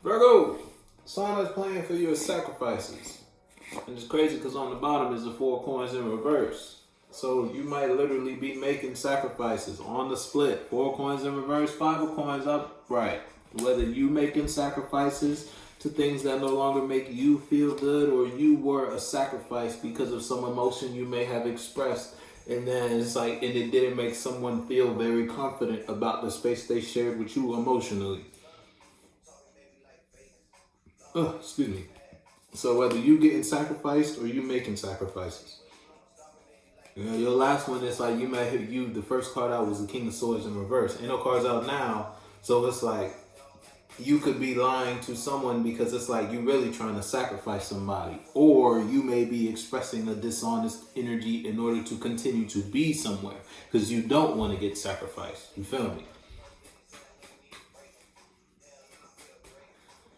Virgo, sign that's playing for you is sacrifices. And it's crazy because on the bottom is the 4 coins in reverse. So you might literally be making sacrifices on the split. 4 coins in reverse, 5 of coins upright. Whether you making sacrifices to things that no longer make you feel good, or you were a sacrifice because of some emotion you may have expressed. And then it's like, and it didn't make someone feel very confident about the space they shared with you emotionally. Excuse me. So whether you getting sacrificed or you making sacrifices. You know, your last one is like, you might hit you, the first card out was the King of Swords in reverse. Ain't no cards out now. So it's like, you could be lying to someone because it's like you really trying to sacrifice somebody. Or you may be expressing a dishonest energy in order to continue to be somewhere. Because you don't want to get sacrificed. You feel me?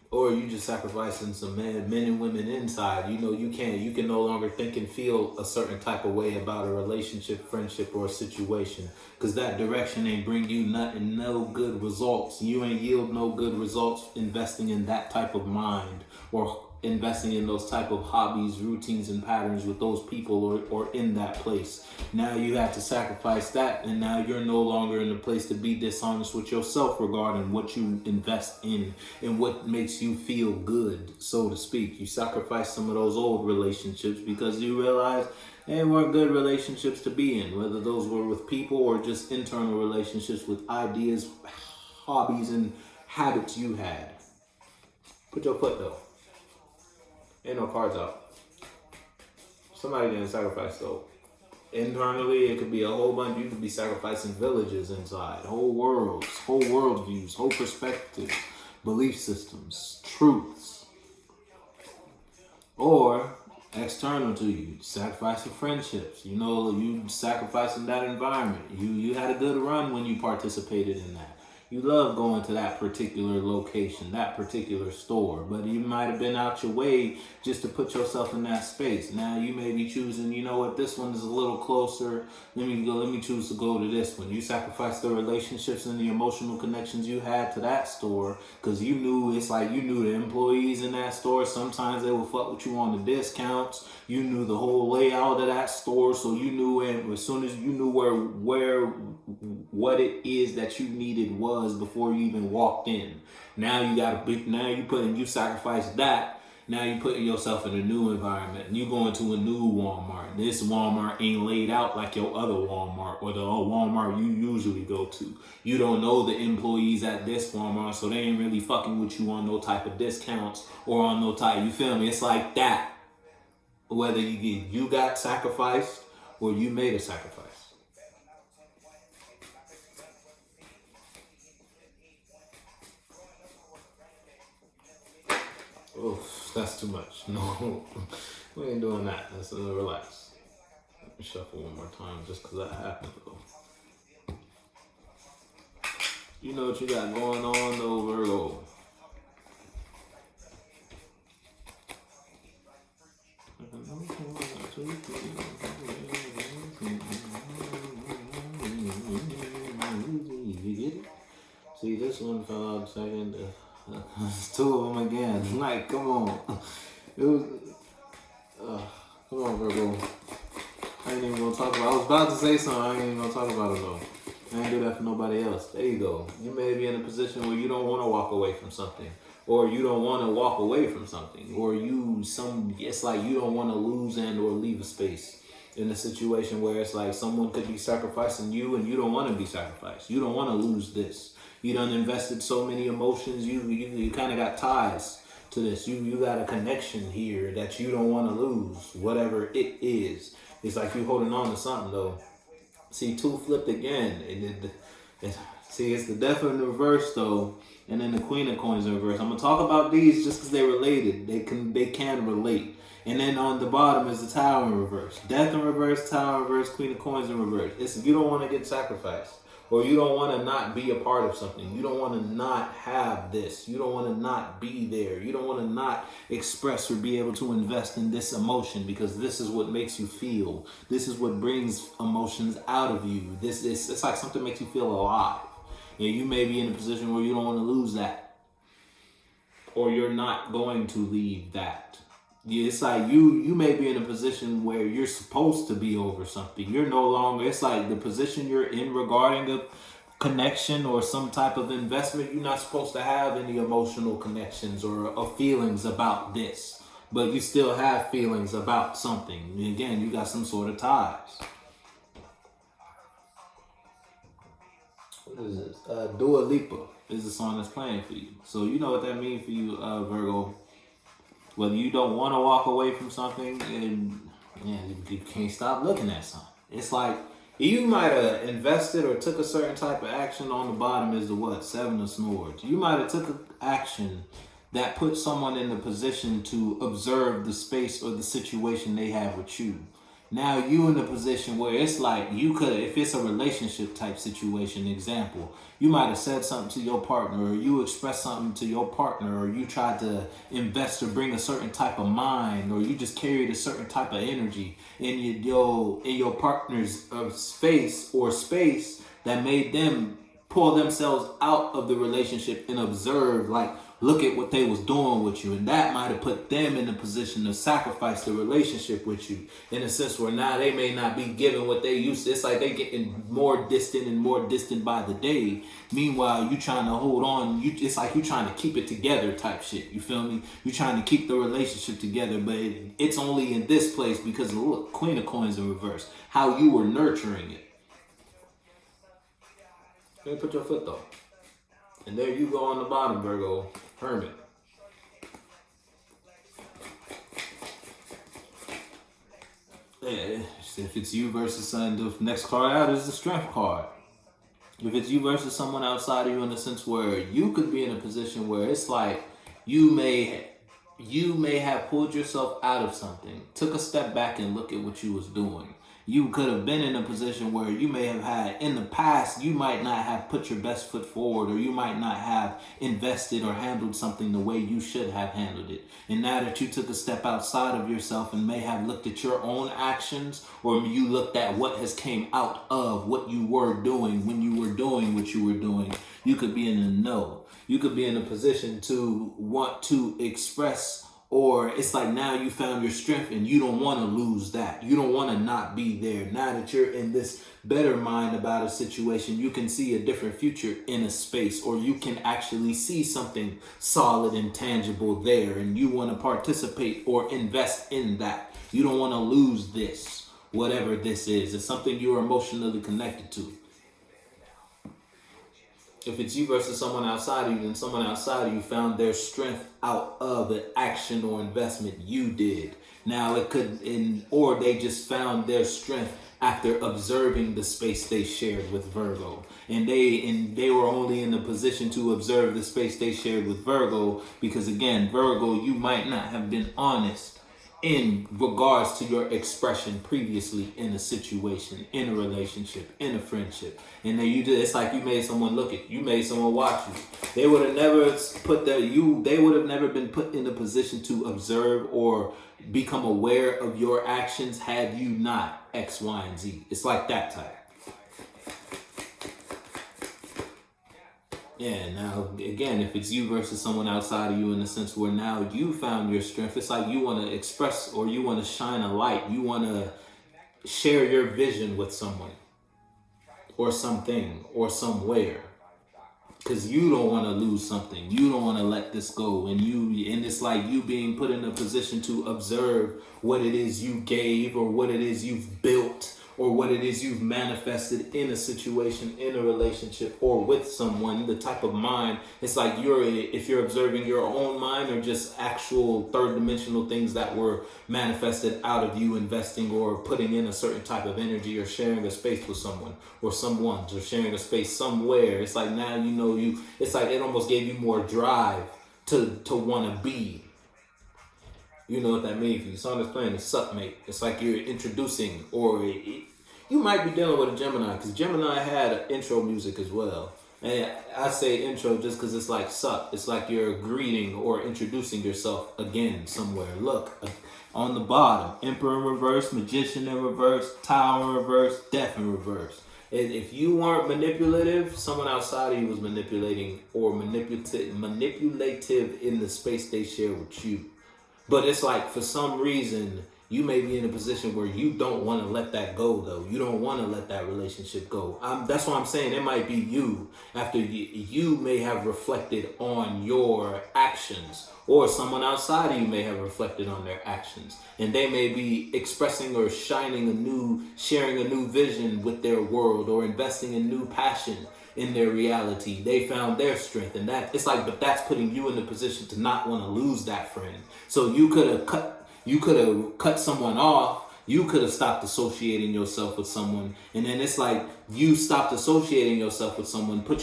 Or you just sacrificing some men and women inside. You know, you can no longer think and feel a certain type of way about a relationship, friendship, or a situation. Because that direction ain't bring you nothing, no good results. You ain't yield no good results investing in that type of mind, or investing in those type of hobbies, routines, and patterns with those people or in that place. Now you have to sacrifice that, and now you're no longer in a place to be dishonest with yourself regarding what you invest in and what makes you feel good, so to speak. You sacrifice some of those old relationships because you realize they weren't good relationships to be in, whether those were with people or just internal relationships with ideas, hobbies, and habits you had. Put your foot though. Ain't no cards out. Somebody didn't sacrifice though. Internally, it could be a whole bunch. You could be sacrificing villages inside, whole worlds, whole worldviews, whole perspectives, belief systems, truths. Or external to you, sacrificing friendships. You know, you sacrificing that environment. You had a good run when you participated in that. You love going to that particular location, that particular store, but you might have been out your way just to put yourself in that space. Now you may be choosing, you know what, this one is a little closer. Let me choose to go to this one. You sacrifice the relationships and the emotional connections you had to that store because you knew, it's like you knew the employees in that store. Sometimes they would fuck with you on the discounts. You knew the whole layout of that store, so you knew, and as soon as you knew where what it is that you needed was before you even walked in. Now you sacrifice that. Now you putting yourself in a new environment, and you going to a new Walmart. This Walmart ain't laid out like your other Walmart or the Walmart you usually go to. You don't know the employees at this Walmart, so they ain't really fucking with you on no type of discounts or on no type, you feel me? It's like that. Whether you got sacrificed or you made a sacrifice. Oh, that's too much. No, we ain't doing that. Let's relax. Let me shuffle one more time just because that happened though. You know what you got going on though, Virgo. You get it? See, this one fell out second. It's 2 of them again. Like, come on. It was. Come on, Virgo. I ain't even gonna talk about. I was about to say something. I ain't even gonna talk about it though. I ain't do that for nobody else. There you go. You may be in a position where you don't want to walk away from something, or you don't want to walk away from something, or it's like you don't want to lose and or leave a space in a situation where it's like someone could be sacrificing you and you don't want to be sacrificed. You don't want to lose this. You done invested so many emotions. You kind of got ties to this. You got a connection here that you don't want to lose, whatever it is. It's like you holding on to something though. See, 2 flipped again. It's the Death in reverse though, and then the Queen of Coins in reverse. I'm gonna talk about these just because they're related. They can relate. And then on the bottom is the Tower in reverse. Death in reverse, Tower in reverse, Queen of Coins in reverse. It's you don't want to get sacrificed. Or you don't want to not be a part of something. You don't want to not have this. You don't want to not be there. You don't want to not express or be able to invest in this emotion because this is what makes you feel. This is what brings emotions out of you. It's like something makes you feel alive. And you may be in a position where you don't want to lose that. or you're not going to leave that. It's like you may be in a position where you're supposed to be over something. You're no longer, it's like the position you're in regarding a connection or some type of investment, you're not supposed to have any emotional connections or feelings about this. But you still have feelings about something. And again, you got some sort of ties. What is this? Dua Lipa is the song that's playing for you. So you know what that means for you, Virgo. Whether you don't want to walk away from something, and you can't stop looking at something. It's like you might have invested or took a certain type of action. On the bottom is the what? 7 of Swords. You might have took an action that puts someone in the position to observe the space or the situation they have with you. Now you in a position where it's like you could, if it's a relationship type situation, example, you might have said something to your partner, or you expressed something to your partner, or you tried to invest or bring a certain type of mind, or you just carried a certain type of energy in your partner's space or space that made them pull themselves out of the relationship and observe, like, look at what they was doing with you. And that might have put them in a position to sacrifice the relationship with you in a sense where now they may not be giving what they used to. It's like they getting more distant by the day. Meanwhile, you trying to hold on. It's like you trying to keep it together type shit. You feel me? You trying to keep the relationship together, but it's only in this place because of, look, Queen of Coins in reverse. How you were nurturing it. Let me put your foot though. And there you go on the bottom, Virgo. Hermit. Yeah, if it's you versus someone, the next card out is the Strength card. If it's you versus someone outside of you, in the sense where you could be in a position where it's like you may have pulled yourself out of something, took a step back and look at what you was doing. You could have been in a position where you may have had, in the past, you might not have put your best foot forward, or you might not have invested or handled something the way you should have handled it. And now that you took a step outside of yourself and may have looked at your own actions, or you looked at what has came out of what you were doing when you were doing what you were doing, you could be in a no. You could be in a position to want to express, or it's like now you found your strength and you don't want to lose that. You don't want to not be there. Now that you're in this better mind about a situation, you can see a different future in a space, or you can actually see something solid and tangible there, and you want to participate or invest in that. You don't want to lose this, whatever this is. It's something you're emotionally connected to. If it's you versus someone outside of you, then someone outside of you found their strength out of an action or investment you did. Now it could, or they just found their strength after observing the space they shared with Virgo. And they were only in the position to observe the space they shared with Virgo because, again, Virgo, you might not have been honest in regards to your expression previously in a situation, in a relationship, in a friendship. And then it's like you made someone look at you, made someone watch you. They would have never they would have never been put in a position to observe or become aware of your actions had you not X, Y, and Z. It's like that type. Yeah, now, again, if it's you versus someone outside of you, in the sense where now you found your strength, it's like you want to express or you want to shine a light. You want to share your vision with someone or something or somewhere, because you don't want to lose something. You don't want to let this go. And it's like you being put in a position to observe what it is you gave or what it is you've built or what it is you've manifested in a situation, in a relationship, or with someone, the type of mind. It's like if you're observing your own mind or just actual third dimensional things that were manifested out of you investing or putting in a certain type of energy or sharing a space with someone or someone's or sharing a space somewhere. It's like now it's like it almost gave you more drive to want to be. You know what that means for you. Song is playing the suck mate. It's like you're introducing, or you might be dealing with a Gemini, because Gemini had intro music as well. And I say intro just because it's like suck. It's like you're greeting or introducing yourself again somewhere. Look, on the bottom, Emperor in reverse, Magician in reverse, Tower in reverse, Death in reverse. And if you weren't manipulative, someone outside of you was manipulating or manipulative in the space they share with you. But it's like, for some reason, you may be in a position where you don't want to let that go, though. You don't want to let that relationship go. That's why I'm saying it might be you. After you may have reflected on your actions, or someone outside of you may have reflected on their actions, and they may be expressing or sharing a new vision with their world, or investing in new passion in their reality. They found their strength, and that it's like, but that's putting you in the position to not want to lose that friend. So you could have cut someone off. You could have stopped associating yourself with someone, and then it's like you stopped associating yourself with someone, put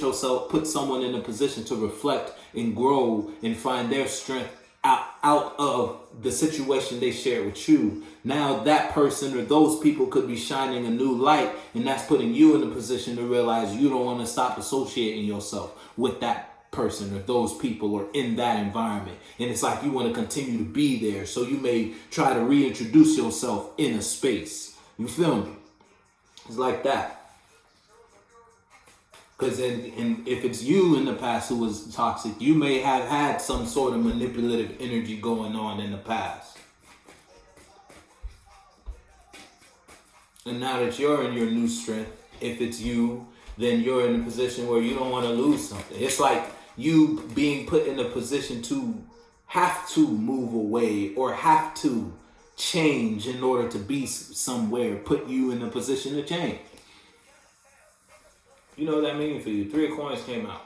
someone in a position to reflect and grow and find their strength out of the situation they share with you. Now that person or those people could be shining a new light, and that's putting you in a position to realize you don't want to stop associating yourself with that person or those people or in that environment. And it's like you want to continue to be there, so you may try to reintroduce yourself in a space. You feel me? It's like that. Because if it's you in the past who was toxic, you may have had some sort of manipulative energy going on in the past. And now that you're in your new strength, if it's you, then you're in a position where you don't want to lose something. It's like you being put in a position to have to move away or have to change in order to be somewhere, put you in a position to change. You know what that means for you. 3 of Coins came out.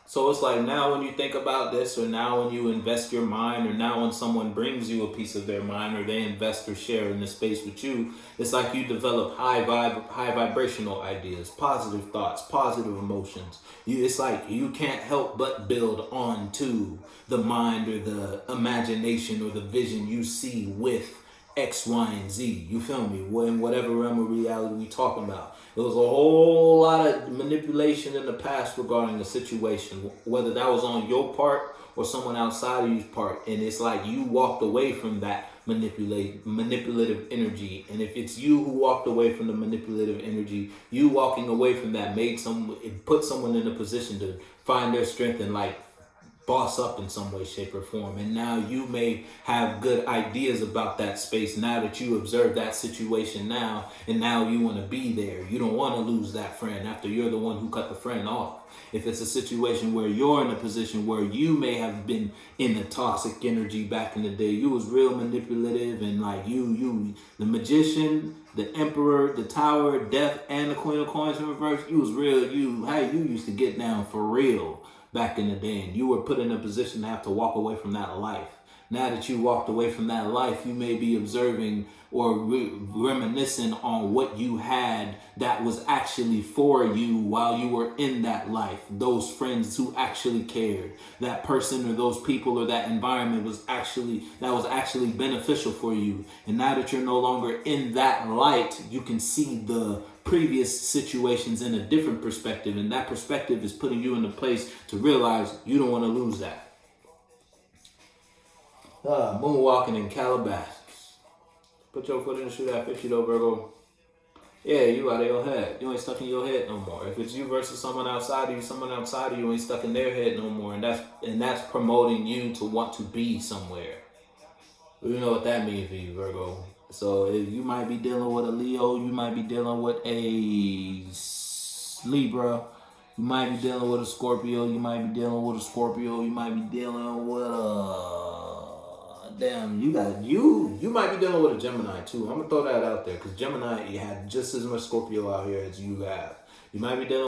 So it's like, now when you think about this, or now when you invest your mind, or now when someone brings you a piece of their mind, or they invest or share in the space with you, it's like you develop high vibrational ideas, positive thoughts, positive emotions. It's like you can't help but build on to the mind or the imagination or the vision you see with X, Y, and Z. You feel me? In whatever realm of reality we talking about. There was a whole lot of manipulation in the past regarding the situation, whether that was on your part or someone outside of you's part. And it's like you walked away from that manipulative energy. And if it's you who walked away from the manipulative energy, you walking away from that put someone in a position to find their strength and like boss up in some way, shape, or form. And now you may have good ideas about that space now that you observe that situation now, and now you want to be there. You don't want to lose that friend after you're the one who cut the friend off. If it's a situation where you're in a position where you may have been in the toxic energy back in the day, you was real manipulative, and like you the Magician, the Emperor, the Tower, Death, and the Queen of Coins in reverse, you was real. You used to get down for real back in the day, and you were put in a position to have to walk away from that life. Now that you walked away from that life, you may be observing or reminiscing on what you had that was actually for you while you were in that life. Those friends who actually cared, that person or those people or that environment was actually beneficial for you. And now that you're no longer in that light, you can see the previous situations in a different perspective, and that perspective is putting you in a place to realize you don't want to lose that. Moonwalking in Calabasas. Put your foot in the shoe that fits you though, Virgo. Yeah, you out of your head. You ain't stuck in your head no more. If it's you versus someone outside of you ain't stuck in their head no more, and that's promoting you to want to be somewhere. You know what that means for you, Virgo. So if you might be dealing with a Leo, you might be dealing with a Libra, you might be dealing with a Scorpio, you might be dealing with you might be dealing with a Gemini too. I'm gonna throw that out there because Gemini, you had just as much Scorpio out here as you have. You might be dealing